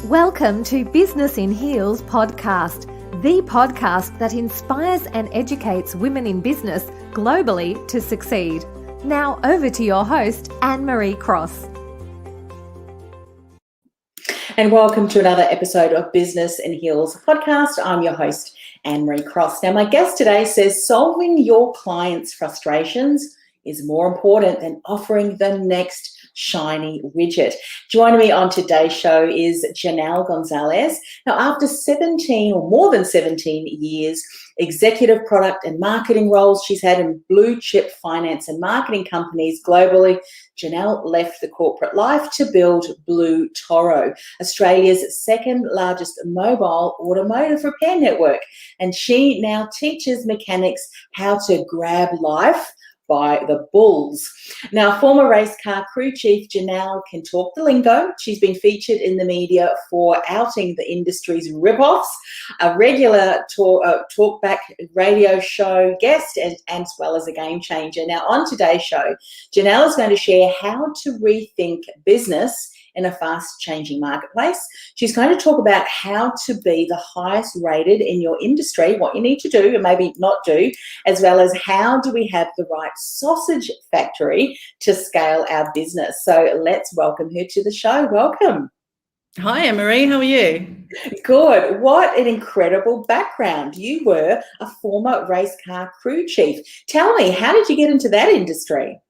Welcome to Business in Heels podcast, the podcast that inspires and educates women in business globally to succeed. Now over to your host, Anne-Marie Cross. And welcome to another episode of Business in Heels podcast. I'm your host, Anne-Marie Cross. Now, my guest today says solving your clients' frustrations is more important than offering the next shiny widget. Joining me on today's show is Janelle Gonzales. Now, after 17 or more than 17 years, executive product and marketing roles she's had in blue chip finance and marketing companies globally, Janelle left the corporate life to build Blue Toro, Australia's second largest mobile automotive repair network. And she now teaches mechanics how to grab life by the bulls. Now, former race car crew chief Janelle can talk the lingo. She's been featured in the media for outing the industry's rip-offs, a regular talkback radio show guest, as well as a game changer. Now, on today's show, Janelle is going to share how to rethink business in a fast-changing marketplace. She's going to talk about how to be the highest rated in your industry, what you need to do and maybe not do, as well as how do we have the right sausage factory to scale our business. So let's welcome her to the show. Welcome. Hi, Anne-Marie. How are you? Good. What an incredible background. You were a former race car crew chief. Tell me, how did you get into that industry?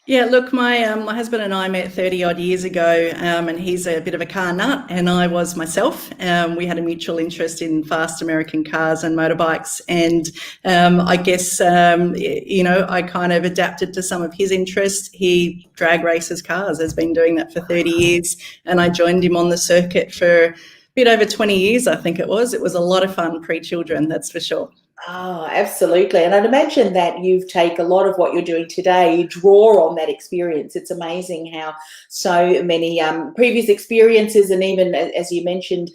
Yeah, look, my husband and I met 30 odd years ago, and he's a bit of a car nut, and I was myself. We had a mutual interest in fast American cars and motorbikes, and I guess I kind of adapted to some of his interests. He drag races cars, has been doing that for 30 years, and I joined him on the circuit for a bit over 20 years, I think it was. It was a lot of fun pre-children, that's for sure. Oh, absolutely. And I'd imagine that you take a lot of what you're doing today, you draw on that experience. It's amazing how so many previous experiences and even, as you mentioned,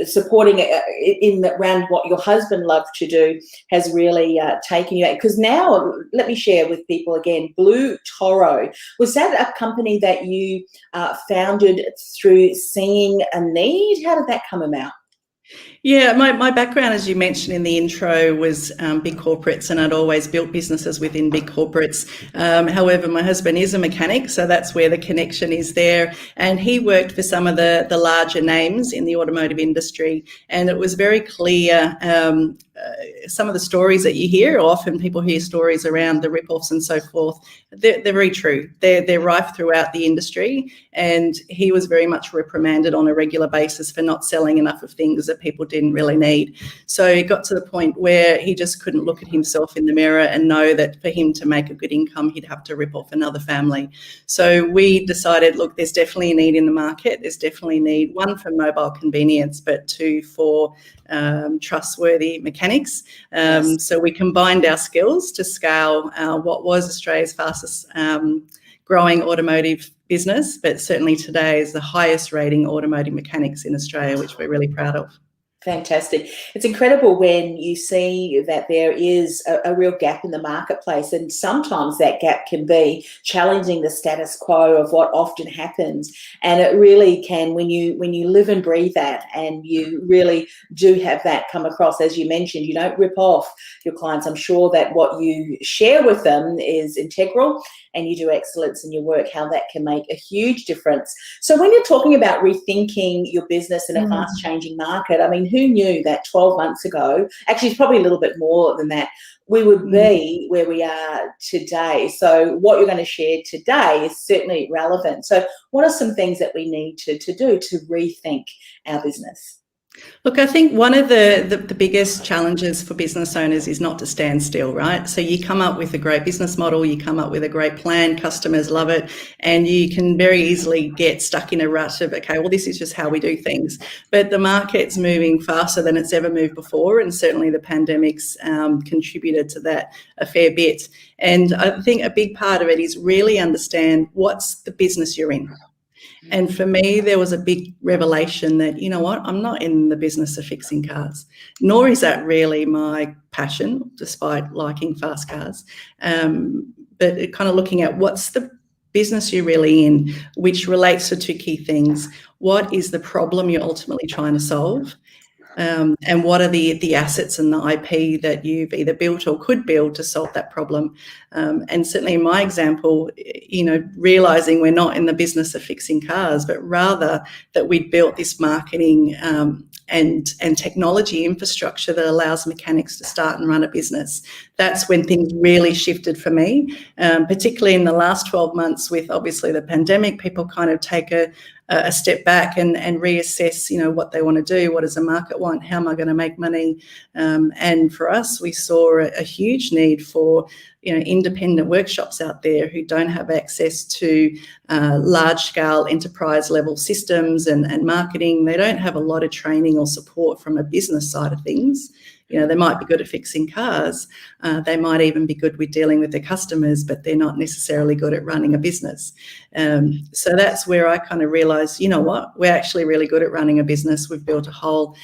supporting in around what your husband loved to do has really taken you out. Because now, let me share with people again, Blue Toro, was that a company that you founded through seeing a need? How did that come about? Yeah, my background, as you mentioned in the intro, was big corporates, and I'd always built businesses within big corporates. However, my husband is a mechanic, so that's where the connection is there. And he worked for some of the larger names in the automotive industry, and it was very clear. Some of the stories that you hear, often people hear stories around the rip-offs and so forth, they're very true. They're rife throughout the industry, and he was very much reprimanded on a regular basis for not selling enough of things that people didn't really need. So it got to the point where he just couldn't look at himself in the mirror and know that for him to make a good income, he'd have to rip off another family. So we decided, look, there's definitely a need in the market. There's definitely a need, one, for mobile convenience, but two, for trustworthy mechanics. So we combined our skills to scale what was Australia's fastest growing automotive business, but certainly today is the highest rating automotive mechanics in Australia, which we're really proud of. Fantastic. It's incredible when you see that there is a real gap in the marketplace, and sometimes that gap can be challenging the status quo of what often happens. And it really can, when you live and breathe that, and you really do have that come across, as you mentioned, you don't rip off your clients. I'm sure that what you share with them is integral, and you do excellence in your work, how that can make a huge difference. So when you're talking about rethinking your business in a fast-changing market, I mean, who knew that 12 months ago, actually it's probably a little bit more than that, we would be where we are today. So what you're going to share today is certainly relevant. So what are some things that we need to do to rethink our business? Look, I think one of the biggest challenges for business owners is not to stand still, right? So you come up with a great business model, you come up with a great plan, customers love it, and you can very easily get stuck in a rut of, okay, well, this is just how we do things. But the market's moving faster than it's ever moved before, and certainly the pandemic's contributed to that a fair bit. And I think a big part of it is really understand what's the business you're in. And for me, there was a big revelation that, you know what, I'm not in the business of fixing cars, nor is that really my passion, despite liking fast cars. But kind of looking at what's the business you're really in, which relates to two key things. What is the problem you're ultimately trying to solve? And what are the assets and the IP that you've either built or could build to solve that problem? And certainly in my example, realising we're not in the business of fixing cars, but rather that we'd built this marketing and technology infrastructure that allows mechanics to start and run a business. That's when things really shifted for me, particularly in the last 12 months with obviously the pandemic. People kind of take a step back and reassess, what they want to do, what does the market want, how am I going to make money? And for us, we saw a huge need for independent workshops out there who don't have access to large-scale enterprise-level systems and marketing. They don't have a lot of training or support from a business side of things. They might be good at fixing cars. They might even be good with dealing with their customers, but they're not necessarily good at running a business. So that's where I kind of realised, we're actually really good at running a business. We've built a whole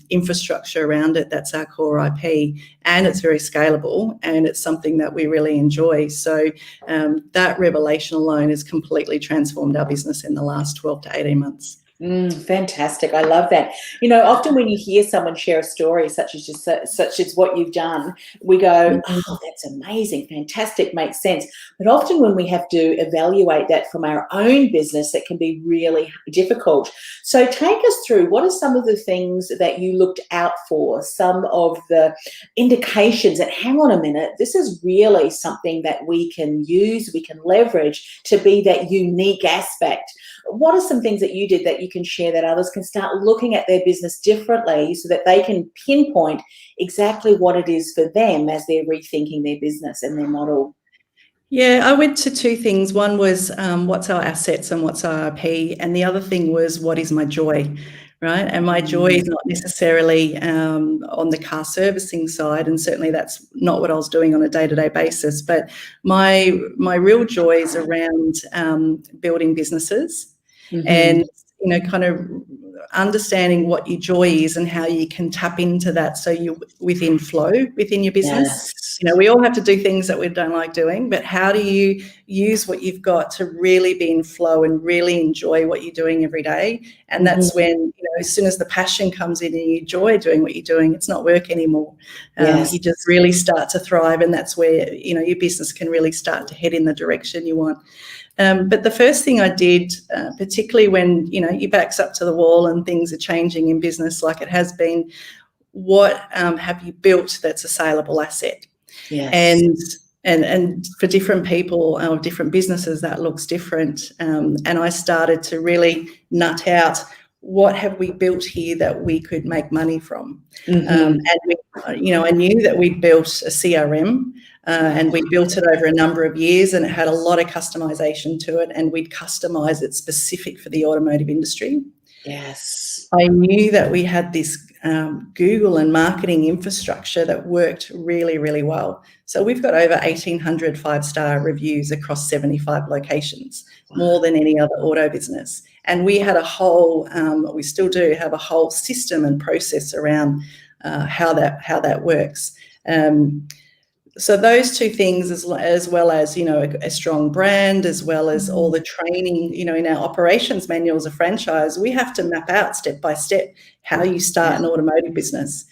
infrastructure around it. That's our core IP, and it's very scalable, and it's something that we really enjoy. So that revelation alone has completely transformed our business in the last 12 to 18 months. Fantastic. I love that. Often when you hear someone share a story such as what you've done, we go, oh, that's amazing, fantastic, makes sense. But often when we have to evaluate that from our own business, it can be really difficult. So take us through, what are some of the things that you looked out for, some of the indications that, hang on a minute, this is really something that we can use, we can leverage to be that unique aspect. What are some things that you did that you can share that others can start looking at their business differently so that they can pinpoint exactly what it is for them as they're rethinking their business and their model? Yeah, I went to two things. One was what's our assets and what's our IP, and the other thing was what is my joy, right? And my joy is not necessarily on the car servicing side, and certainly that's not what I was doing on a day-to-day basis. But my real joy is around building businesses and kind of understanding what your joy is and how you can tap into that so you're within flow within your business. Yes. We all have to do things that we don't like doing, but how do you use what you've got to really be in flow and really enjoy what you're doing every day? And that's when, as soon as the passion comes in and you enjoy doing what you're doing, it's not work anymore. You just really start to thrive, and that's where, your business can really start to head in the direction you want. But the first thing I did, particularly when, your back's up to the wall and things are changing in business like it has been, what have you built that's a saleable asset? Yes. And for different people or different businesses, that looks different. And I started to really nut out, what have we built here that we could make money from? And I knew that we'd built a CRM. And we built it over a number of years, and it had a lot of customization to it, and we'd customize it specific for the automotive industry. Yes. I knew that we had this Google and marketing infrastructure that worked really, really well. So we've got over 1,800 five-star reviews across 75 locations, more than any other auto business. And we had a whole, we still do have a whole system and process around how that works. So those two things, as well as, a strong brand, as well as all the training, in our operations manuals of franchise, we have to map out step by step how you start an automotive business,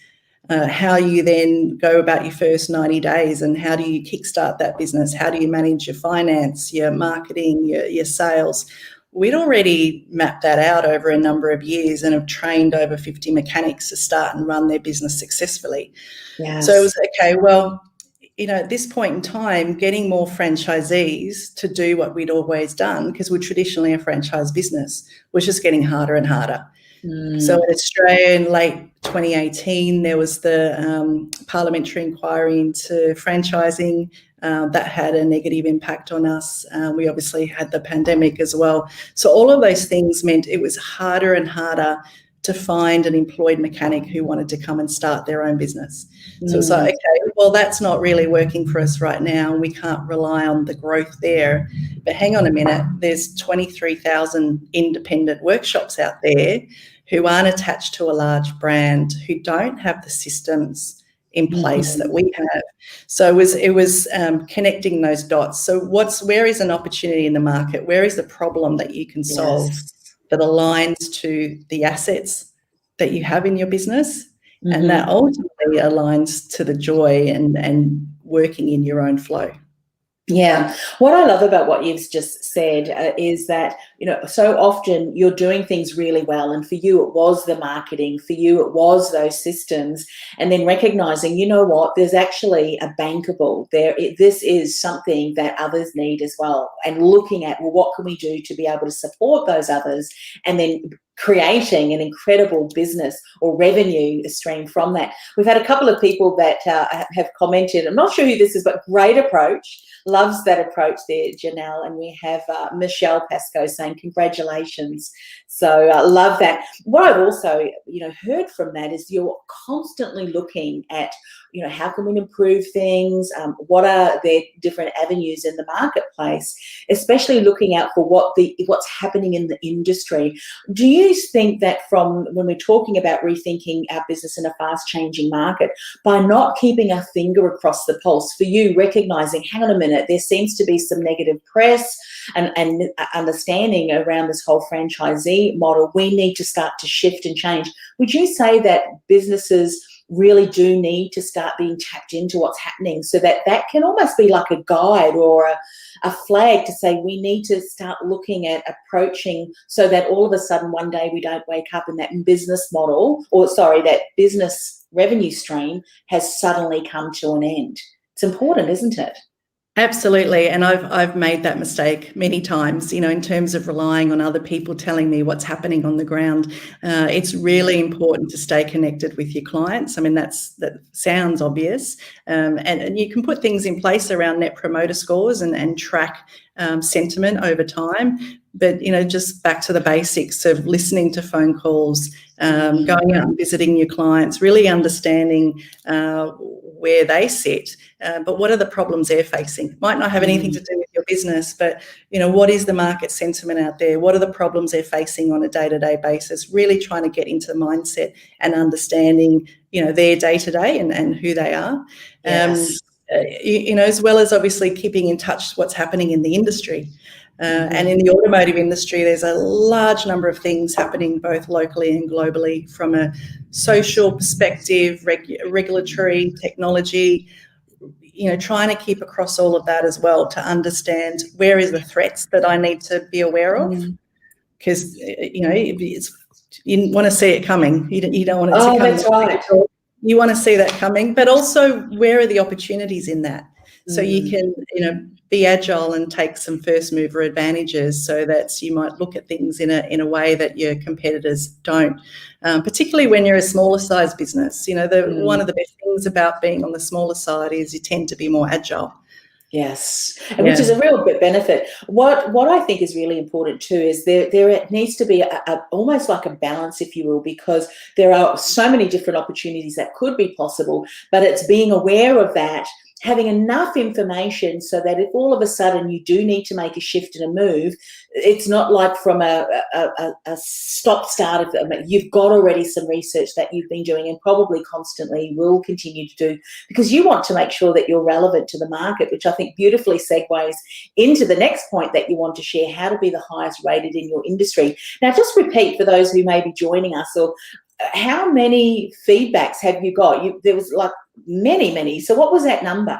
how you then go about your first 90 days, and how do you kickstart that business? How do you manage your finance, your marketing, your sales? We'd already mapped that out over a number of years and have trained over 50 mechanics to start and run their business successfully. Yes. So it was, okay, well, at this point in time, getting more franchisees to do what we'd always done, because we're traditionally a franchise business, was just getting harder and harder. So in Australia in late 2018, there was the parliamentary inquiry into franchising that had a negative impact on us. We obviously had the pandemic as well. So all of those things meant it was harder and harder to find an employed mechanic who wanted to come and start their own business. So it's like, okay, well, that's not really working for us right now. We can't rely on the growth there. But hang on a minute, there's 23,000 independent workshops out there who aren't attached to a large brand, who don't have the systems in place that we have. So it was connecting those dots. So where is an opportunity in the market? Where is the problem that you can solve that aligns to the assets that you have in your business? And that ultimately aligns to the joy and working in your own flow. Yeah. What I love about what you've just said is that, so often you're doing things really well. And for you, it was the marketing. For you, it was those systems. And then recognizing, you know what, there's actually a bankable there. This is something that others need as well. And looking at, well, what can we do to be able to support those others? And then creating an incredible business or revenue stream from that. We've had a couple of people that have commented. I'm not sure who this is, but great approach. Loves that approach there, Janelle. And we have Michelle Pascoe saying congratulations. So love that. What I've also, heard from that is you're constantly looking at, how can we improve things? What are their different avenues in the marketplace? Especially looking out for what's happening in the industry. Do you think that from when we're talking about rethinking our business in a fast-changing market, by not keeping a finger across the pulse, for you recognizing, hang on a minute, there seems to be some negative press and understanding around this whole franchisee model, we need to start to shift and change. Would you say that businesses really do need to start being tapped into what's happening so that can almost be like a guide or a flag to say we need to start looking at approaching so that all of a sudden one day we don't wake up and that business model that business revenue stream has suddenly come to an end? It's important, isn't it? Absolutely. And I've made that mistake many times, in terms of relying on other people telling me what's happening on the ground. It's really important to stay connected with your clients. I mean, that sounds obvious. And you can put things in place around net promoter scores and track sentiment over time. But, just back to the basics of listening to phone calls, going out and visiting your clients, really understanding where they sit, but what are the problems they're facing? Might not have anything to do with your business, but, what is the market sentiment out there? What are the problems they're facing on a day-to-day basis? Really trying to get into the mindset and understanding, their day-to-day and who they are. Yes. As well as obviously keeping in touch with what's happening in the industry. And in the automotive industry, there's a large number of things happening both locally and globally from a social perspective, regulatory, technology, trying to keep across all of that as well to understand where is the threats that I need to be aware of. Because, you want to see it coming. You don't want it to come. That's right. You want to see that coming, but also where are the opportunities in that? So you can, be agile and take some first mover advantages so that you might look at things in a way that your competitors don't, particularly when you're a smaller size business. One of the best things about being on the smaller side is you tend to be more agile. Yes, and which is a real bit benefit. What I think is really important too is there needs to be almost like a balance, if you will, because there are so many different opportunities that could be possible, but it's being aware of that, having enough information so that if all of a sudden you do need to make a shift and a move, it's not like from a stop-start. You've got already some research that you've been doing and probably constantly will continue to do because you want to make sure that you're relevant to the market, which I think beautifully segues into the next point that you want to share, how to be the highest rated in your industry. Now, just repeat for those who may be joining us, or how many feedbacks have you got? There was like many. So what was that number?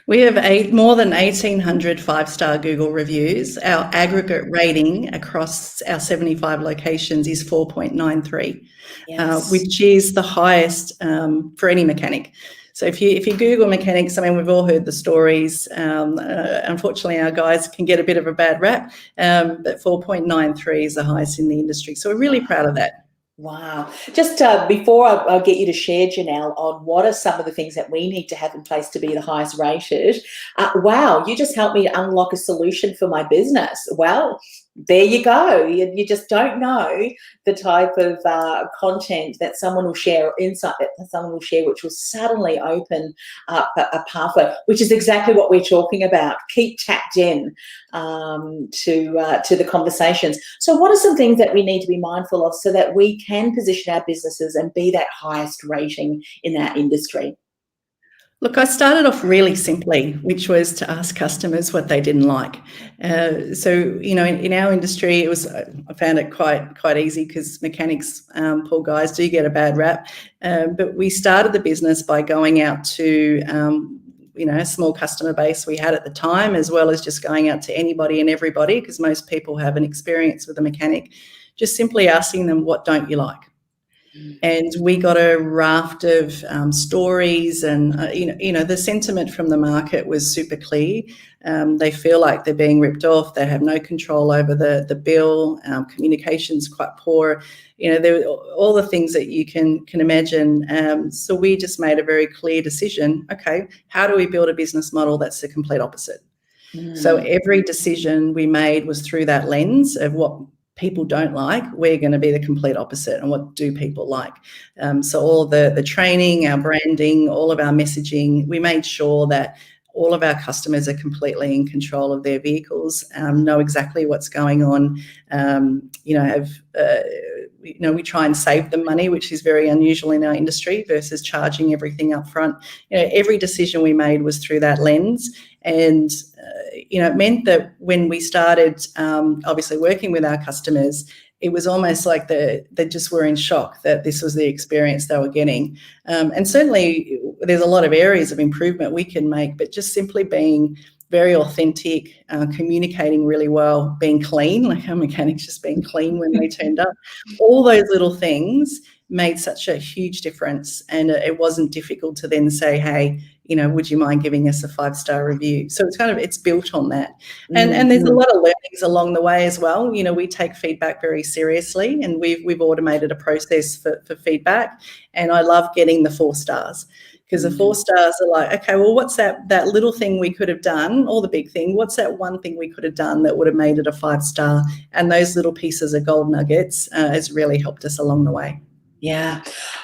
We have more than 1,800 five-star Google reviews. Our aggregate rating across our 75 locations is 4.93, which is the highest for any mechanic. So if you Google mechanics, I mean, we've all heard the stories. Unfortunately, our guys can get a bit of a bad rap, but 4.93 is the highest in the industry. So we're really proud of that. Wow. Just before I'll get you to share, Janelle, on what are some of the things that we need to have in place to be the highest rated. Wow, you just helped me unlock a solution for my business. Well, there you go. You just don't know the type of content that someone will share, insight that someone will share, which will suddenly open up a pathway, which is exactly what we're talking about. Keep tapped in to the conversations. So what are some things that we need to be mindful of so that we can position our businesses and be that highest rating in our industry? Look, I started off really simply, which was to ask customers what they didn't like. So, in our industry, I found it quite easy because mechanics, poor guys, do get a bad rap. But we started the business by going out to, a small customer base we had at the time, as well as just going out to anybody and everybody, because most people have an experience with a mechanic, just simply asking them, what don't you like? And we got a raft of stories, and the sentiment from the market was super clear. They feel like they're being ripped off. They have no control over the bill. Communication's quite poor. There were all the things that you can imagine. So we just made a very clear decision. Okay, how do we build a business model that's the complete opposite? So every decision we made was through that lens of what people don't like. We're going to be the complete opposite, and what do people like? So all the training, our branding, all of our messaging, we made sure that all of our customers are completely in control of their vehicles, know exactly what's going on, we try and save them money, which is very unusual in our industry, versus charging everything up front. Every decision we made was through that lens. And, it meant that when we started obviously working with our customers, it was almost like they just were in shock that this was the experience they were getting. And certainly there's a lot of areas of improvement we can make, but just simply being very authentic, communicating really well, being clean, like our mechanics just being clean when they turned up. All those little things made such a huge difference. And it wasn't difficult to then say, hey, would you mind giving us a 5-star review? So it's built on that. And there's a lot of learnings along the way as well. We take feedback very seriously, and we've automated a process for feedback. And I love getting the 4 stars. Because the 4 stars are like, okay, well, what's that little thing we could have done, or the big thing? What's that one thing we could have done that would have made it a 5-star? And those little pieces of gold nuggets has really helped us along the way. Yeah.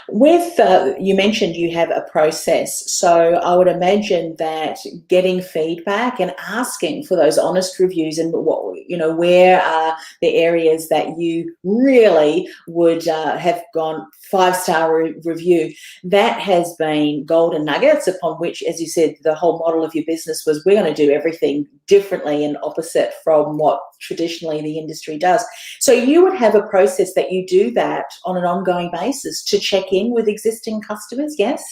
With, you mentioned you have a process. So I would imagine that getting feedback and asking for those honest reviews, and where are the areas that you really would have gone 5-star review, that has been golden nuggets upon which, as you said, the whole model of your business was, we're going to do everything differently and opposite from what traditionally the industry does. So you would have a process that you do that on an ongoing basis to check in with existing customers, yes?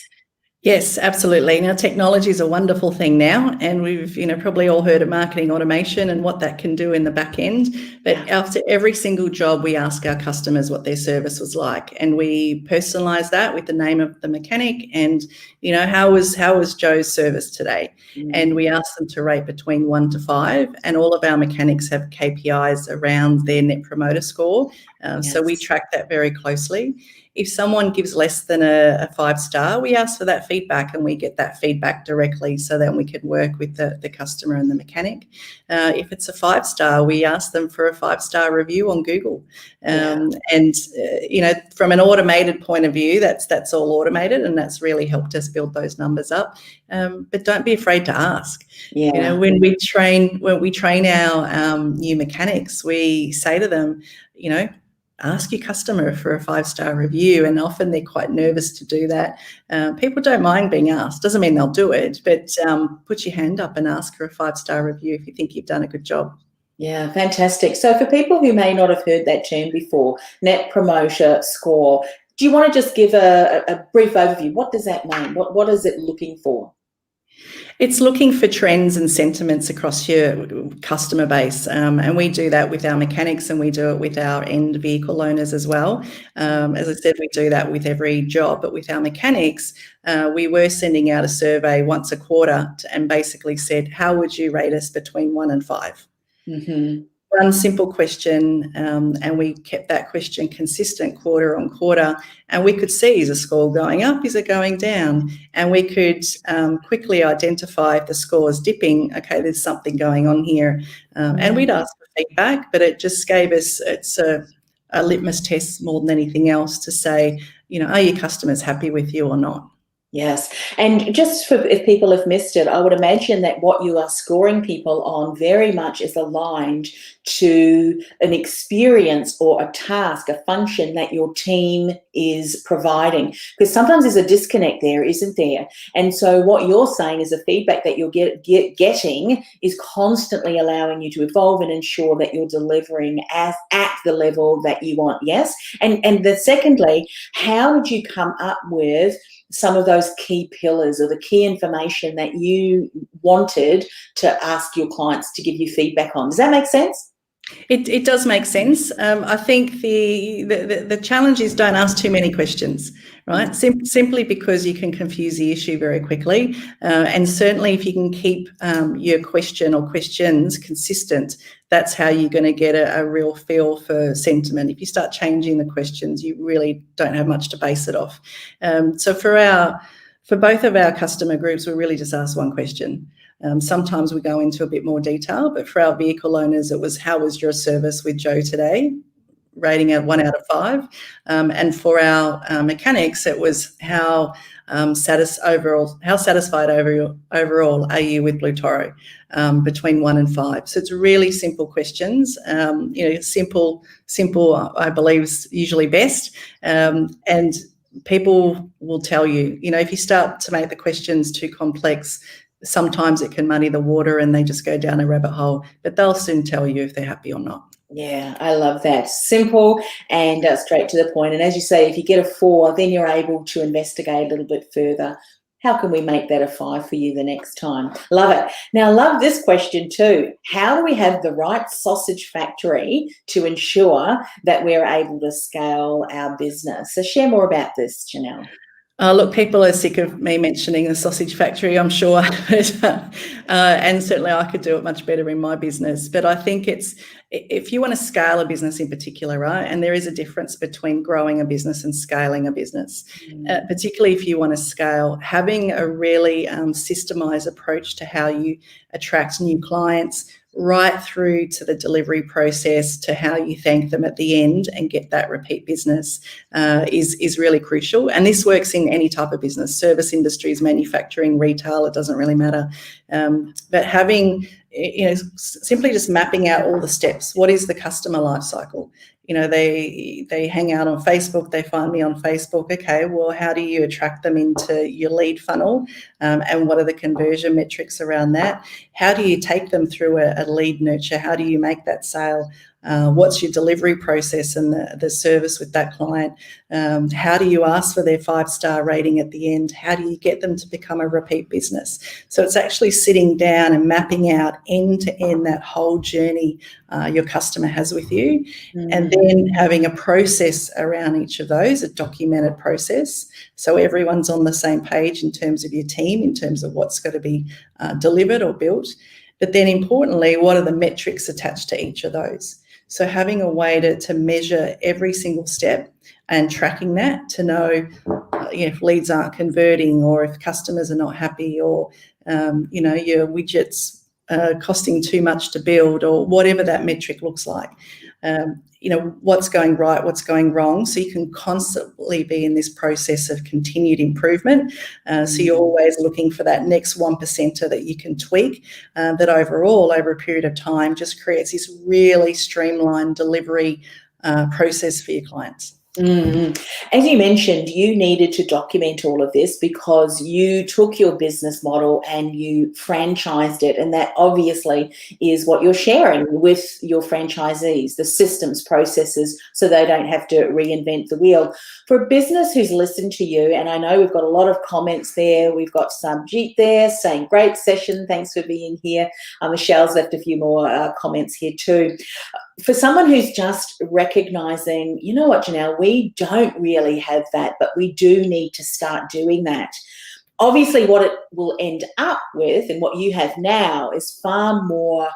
Yes, absolutely. Now, technology is a wonderful thing now, and we've probably all heard of marketing automation and what that can do in the back end. But after every single job, we ask our customers what their service was like, and we personalise that with the name of the mechanic and how was Joe's service today. And we ask them to rate between 1 to 5, and all of our mechanics have KPIs around their Net Promoter Score. So we track that very closely. If someone gives less than a 5-star, we ask for that feedback, and we get that feedback directly so that we can work with the customer and the mechanic. If it's a 5-star, we ask them for a 5-star review on Google. And from an automated point of view, that's all automated, and that's really helped us build those numbers up. But don't be afraid to ask. When we train our new mechanics, we say to them, ask your customer for a 5-star review, and often they're quite nervous to do that. People don't mind being asked. Doesn't mean they'll do it, but put your hand up and ask for a 5-star review if you think you've done a good job. Yeah, fantastic. So for people who may not have heard that term before, Net Promoter Score, do you want to just give a brief overview? What does that mean? What is it looking for? It's looking for trends and sentiments across your customer base, and we do that with our mechanics, and we do it with our end vehicle owners as well. As I said, we do that with every job, but with our mechanics, we were sending out a survey once a quarter and basically said, how would you rate us between 1 and 5? Mm-hmm. One simple question, and we kept that question consistent quarter on quarter, and we could see, is the score going up, is it going down? And we could quickly identify if the score is dipping, okay, there's something going on here. And we'd ask for feedback, but it just gave us, it's a litmus test more than anything else to say, are your customers happy with you or not? Yes. And just for if people have missed it, I would imagine that what you are scoring people on very much is aligned to an experience or a task, a function that your team is providing. Because sometimes there's a disconnect there, isn't there? And so what you're saying is the feedback that you're getting is constantly allowing you to evolve and ensure that you're delivering at the level that you want. Yes. And then secondly, how did you come up with some of those key pillars or the key information that you wanted to ask your clients to give you feedback on? Does that make sense? It does make sense. I think the challenge is don't ask too many questions, right? Simply because you can confuse the issue very quickly. And certainly if you can keep your question or questions consistent, that's how you're going to get a real feel for sentiment. If you start changing the questions, you really don't have much to base it off. So for both of our customer groups, we really just ask one question. Sometimes we go into a bit more detail, but for our vehicle owners, it was, how was your service with Joe today? Rating at 1 out of 5. And for our mechanics, it was how satisfied overall are you with Blue Toro? Between 1 and 5. So it's really simple questions. Simple, I believe, is usually best. And people will tell you, if you start to make the questions too complex, sometimes it can muddy the water and they just go down a rabbit hole, but they'll soon tell you if they're happy or not. Yeah, I love that. Simple and straight to the point. And as you say, if you get a 4, then you're able to investigate a little bit further. How can we make that a 5 for you the next time? Love it. Now, I love this question too. How do we have the right sausage factory to ensure that we're able to scale our business? So share more about this, Janelle. Look, people are sick of me mentioning the sausage factory, I'm sure, and certainly I could do it much better in my business. But I think if you want to scale a business in particular, right, and there is a difference between growing a business and scaling a business, particularly if you want to scale, having a really systemized approach to how you attract new clients, right through to the delivery process, to how you thank them at the end and get that repeat business is really crucial. And this works in any type of business, service industries, manufacturing, retail, it doesn't really matter. But having, simply just mapping out all the steps. What is the customer life cycle? They hang out on Facebook, they find me on Facebook. Okay, well, how do you attract them into your lead funnel? And what are the conversion metrics around that? How do you take them through a lead nurture? How do you make that sale? What's your delivery process and the service with that client? How do you ask for their 5-star rating at the end? How do you get them to become a repeat business? So it's actually sitting down and mapping out end to end that whole journey your customer has with you, and then having a process around each of those, a documented process, so everyone's on the same page in terms of your team, in terms of what's going to be delivered or built. But then importantly, what are the metrics attached to each of those? So having a way to measure every single step and tracking that to know if leads aren't converting, or if customers are not happy, or your widgets costing too much to build, or whatever that metric looks like. What's going right, what's going wrong, so you can constantly be in this process of continued improvement. So you're always looking for that next 1%er that you can tweak, that overall, over a period of time, just creates this really streamlined delivery process for your clients. As you mentioned, you needed to document all of this because you took your business model and you franchised it, and that obviously is what you're sharing with your franchisees, the systems, processes, so they don't have to reinvent the wheel. For a business who's listened to you, and I know we've got a lot of comments there, we've got Samjeet there saying, great session, thanks for being here. Michelle's left a few more comments here too. For someone who's just recognizing, you know what, Janelle, we don't really have that, but we do need to start doing that. Obviously, what it will end up with and what you have now is far more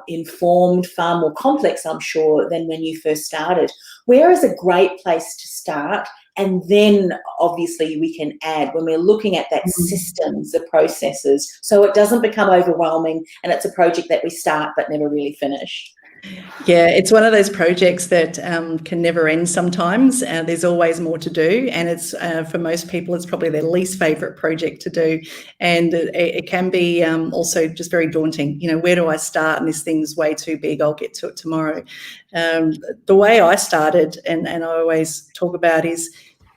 informed, far more complex, I'm sure, than when you first started. Where is a great place to start? And then obviously we can add when we're looking at that systems, the processes, so it doesn't become overwhelming and it's a project that we start but never really finish. Yeah, it's one of those projects that can never end sometimes. There's always more to do. And it's for most people, it's probably their least favourite project to do. And it can be also just very daunting. Where do I start? And this thing's way too big. I'll get to it tomorrow. The way I started, and I always talk about, is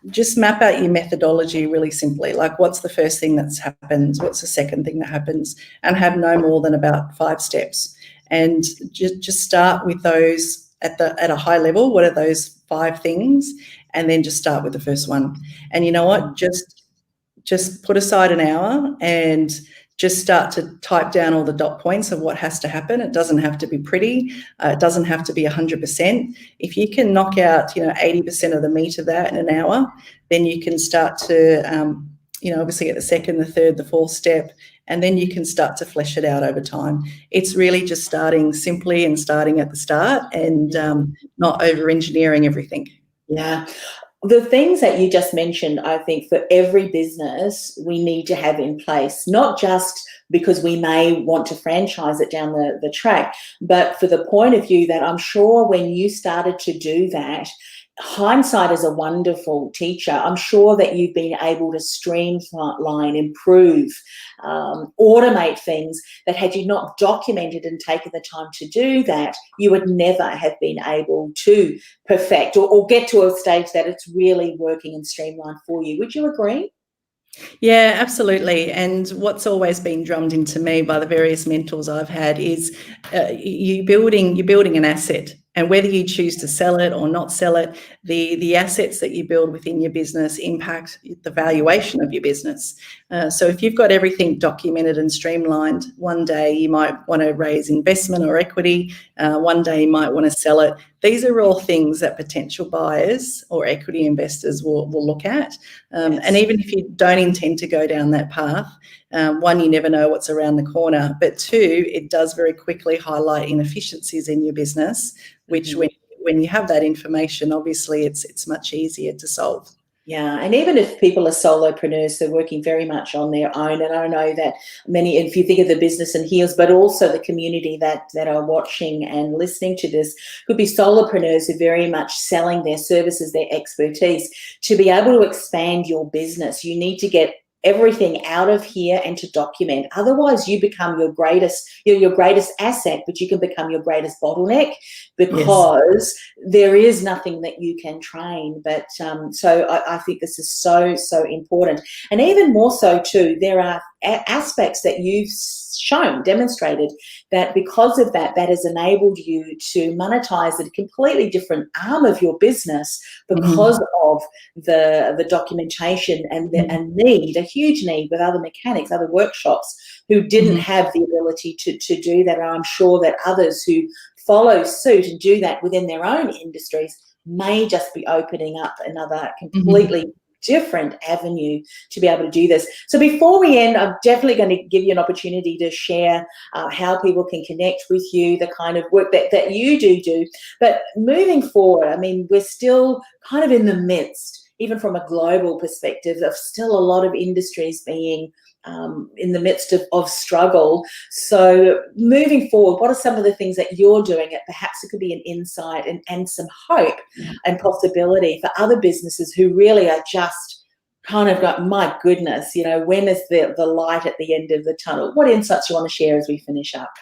just map out your methodology really simply. Like, what's the first thing that happens? What's the second thing that happens? And have no more than about 5 steps. And just start with those at a high level. What are those 5 things? And then just start with the first one. And you know what? Just put aside an hour and just start to type down all the dot points of what has to happen. It doesn't have to be pretty. It doesn't have to be 100%. If you can knock out, 80% of the meat of that in an hour, then you can start to, obviously get the second, the third, the fourth step, and then you can start to flesh it out over time. It's really just starting simply and starting at the start and not over-engineering everything. Yeah. The things that you just mentioned, I think for every business, we need to have in place, not just because we may want to franchise it down the track, but for the point of view that I'm sure when you started to do that, hindsight is a wonderful teacher. I'm sure that you've been able to streamline, improve, automate things that had you not documented and taken the time to do that, you would never have been able to perfect or get to a stage that it's really working and streamlined for you. Would you agree? Yeah, absolutely. And what's always been drummed into me by the various mentors I've had is you're building an asset. And whether you choose to sell it or not sell it, the assets that you build within your business impact the valuation of your business. So if you've got everything documented and streamlined, one day you might want to raise investment or equity. One day you might want to sell it. These are all things that potential buyers or equity investors will look at. Yes. And even if you don't intend to go down that path, one, you never know what's around the corner, but 2, it does very quickly highlight inefficiencies in your business, which when you have that information, obviously it's much easier to solve. Yeah, and even if people are solopreneurs, they're working very much on their own. And I know that many, if you think of the business and heels, but also the community that are watching and listening to this, could be solopreneurs who are very much selling their services, their expertise. To be able to expand your business, you need to get everything out of here and to document. Otherwise, you become your greatest asset, but you can become your greatest bottleneck because there is nothing that you can train. But so I think this is so important. And even more so too, there are aspects that you've demonstrated that because of that has enabled you to monetize a completely different arm of your business because of the documentation and a huge need with other mechanics, other workshops who didn't have the ability to do that. And I'm sure that others who follow suit and do that within their own industries may just be opening up another completely different avenue to be able to do this. So before we end, I'm definitely going to give you an opportunity to share how people can connect with you, the kind of work that you do. But moving forward, I mean, we're still kind of in the midst, even from a global perspective, of still a lot of industries being in the midst of struggle. So moving forward, what are some of the things that you're doing that perhaps it could be an insight and some hope and possibility for other businesses who really are just kind of got, my goodness, when is the light at the end of the tunnel? What insights do you want to share as we finish up?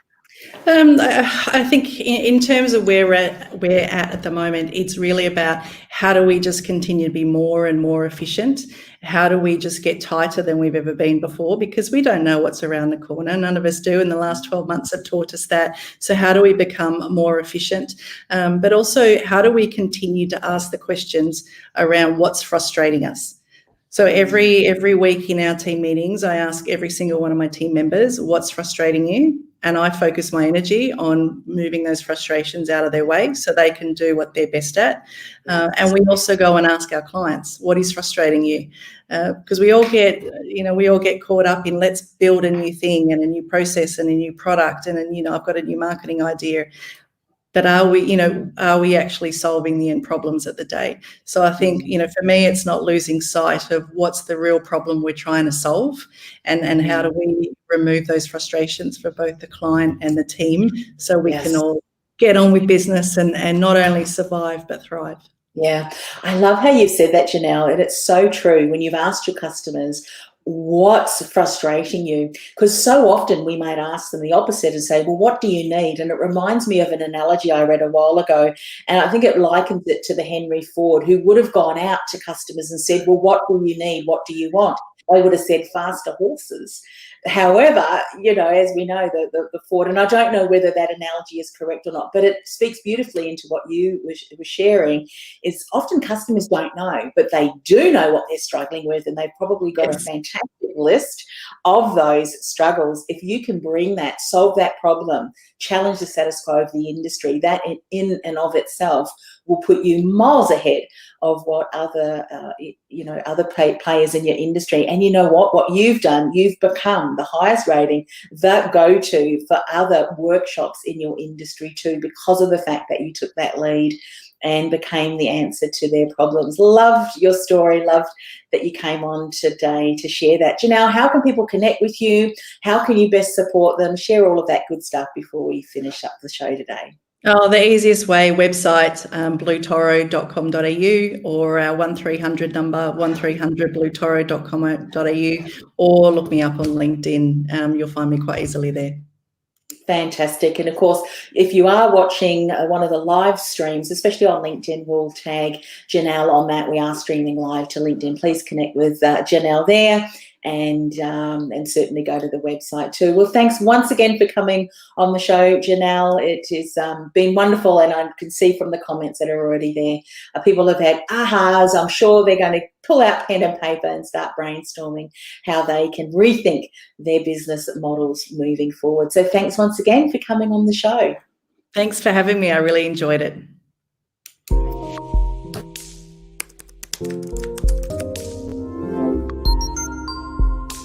I think in terms of where we're at the moment, it's really about how do we just continue to be more and more efficient? How do we just get tighter than we've ever been before? Because we don't know what's around the corner. None of us do. And the last 12 months have taught us that. So how do we become more efficient? But also, how do we continue to ask the questions around what's frustrating us? So every week in our team meetings, I ask every single one of my team members, what's frustrating you? And I focus my energy on moving those frustrations out of their way so they can do what they're best at. And we also go and ask our clients, what is frustrating you? Because we all get caught up in let's build a new thing and a new process and a new product and I've got a new marketing idea. But are we actually solving the end problems of the day? So I think, for me, it's not losing sight of what's the real problem we're trying to solve and how do we remove those frustrations for both the client and the team so we can all get on with business and not only survive but thrive. Yeah, I love how you've said that, Janelle, and it's so true when you've asked your customers what's frustrating you, because so often we might ask them the opposite and say, well, what do you need? And it reminds me of an analogy I read a while ago, and I think it likens it to the Henry Ford, who would have gone out to customers and said, well, what do you need? What do you want? They would have said faster horses. However, as we know, the Ford, and I don't know whether that analogy is correct or not, but it speaks beautifully into what you were sharing, is often customers don't know, but they do know what they're struggling with, and they've probably got a fantastic list of those struggles. If you can bring that, solve that problem, challenge the status quo of the industry, that in and of itself will put you miles ahead of what other players in your industry. And you know what you've done, you've become the highest rating, the go-to for other workshops in your industry too, because of the fact that you took that lead and became the answer to their problems. Loved your story, loved that you came on today to share that. Janelle, how can people connect with you? How can you best support them? Share all of that good stuff before we finish up the show today. Oh, the easiest way, website, bluetoro.com.au, or our 1300 number, 1300bluetoro.com.au, or look me up on LinkedIn. You'll find me quite easily there. Fantastic. And of course, if you are watching one of the live streams, especially on LinkedIn, we'll tag Janelle on that. We are streaming live to LinkedIn. Please connect with Janelle there, and certainly go to the website too. Well, thanks once again for coming on the show, Janelle. It has been wonderful, and I can see from the comments that are already there, people have had ahas. I'm sure they're going to pull out pen and paper and start brainstorming how they can rethink their business models moving forward. So thanks once again for coming on the show. Thanks for having me. I really enjoyed it.